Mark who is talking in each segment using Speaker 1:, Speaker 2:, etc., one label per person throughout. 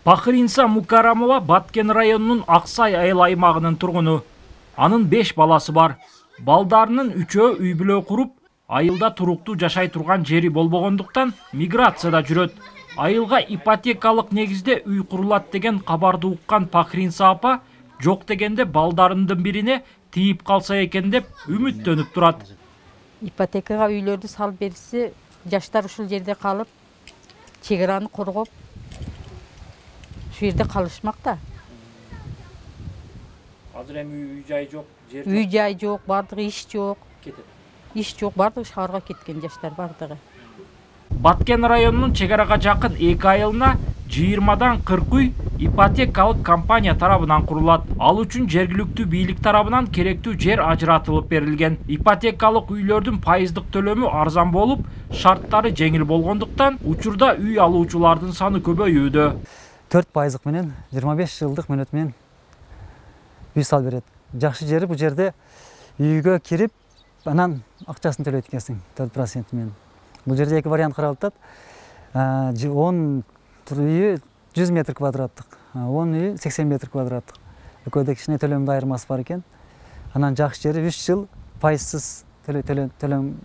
Speaker 1: Пахринса Мукарамова Баткен районунун Аксай айыл аймагынын тургуну. Анын 5 баласы бар. Балдарынын 3-өө үй бүлө куруп, айылда туруктуу жашай турган жери болбогондуктан миграцияда жүрөт. Айылга ипотекалык негизде үй курулат деген кабарды уккан Пахринса апа жок дегенде балдарынын бирине тийип калса экен деп үмүттөнүп турат.
Speaker 2: Ипотекага үйлөрдү салып берсе, жаштар ушул жерде калып, чек араны коргоп, шу жерде калышмак да.
Speaker 1: Азыр эми үй жай жок, жер жок.
Speaker 2: Үй жай жок, бардыгы иш жок.
Speaker 1: Кетет.
Speaker 2: Иш жок, бардыгы шаарга кеткен жаштар бардыгы.
Speaker 1: Баткен районунун чек арага жакын 2 айылына 20-дан 40 үй ипотекалык компания тарабынан курулат. Ал үчүн жергиликтүү бийлик тарабынан керектүү жер ажыратылып берилген. Ипотекалык үйлөрдүн пайыздык төлөмү арзан болуп, шарттары жеңил болгондуктан учурда үй алуучулардын саны көбөйүүдө.
Speaker 3: 4% менен 25 жылдык мөөнөт менен үй салып берет. Жакшы жери бул жерде үйгө кирип, анан акчасын төлөйт экенсиң 4% менен. Бул жерде 2 вариант каралып атат. 10 үйү 100 метр квадраттык, 10 үйү 80 метр квадраттык. Экөөдө кичине төлөмдө айырмасы бар экен. Анан жакшы жери 3 жыл пайызсыз төлөм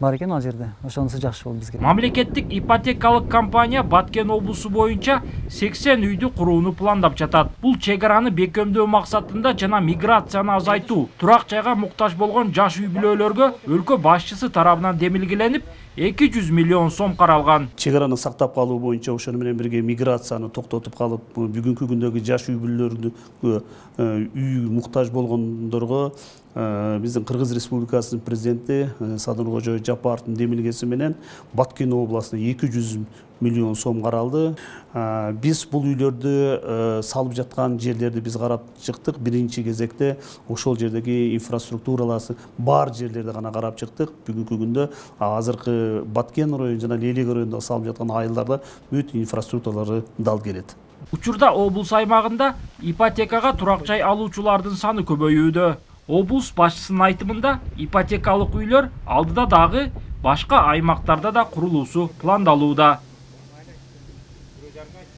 Speaker 3: бар экен ал жерде. Ошонусу жакшы болду бизге.
Speaker 1: Мамлекеттик ипотекалык компания Баткен облусу боюнча 80 үйдү курууну пландап жатат. Бул чек араны бекемдөө максатында жана миграцияны азайтуу, турак жайга муктаж болгон жаш үй бүлөлөргө өлкө башчысы тарабынан демилгеленип 200 миллион сом каралган.
Speaker 4: Чек араны сактап калуу боюнча ошону менен бирге миграцияны токтотуп калып, бүгүнкү күндөгү жаш үй бүлөлөрдү үй муктаж болгондорго биздин Кыргыз Республикасынын президенти Садыркожо Жапаровдун демилгеси менен Баткен областына 200 миллион сом каралды. Биз бул үйлөрдү салып жаткан жерлерди биз карап чыктык. Биринчи кезекте ошол жердеги инфраструктураларды бар жерлерди гана карап чыктык. Бүгүнкү күндө азыркы Баткен району жана Лелек районунда салып жаткан айылдарда бүт инфраструктуралары дал келет.
Speaker 1: Учурда облус аймагында ипотекага турак жай алуучулардын саны көбөйүүдө. Облус башчысынын айтымында ипотекалык үйлөр алдыда дагы башка аймактарда да курулуусу пландалууда.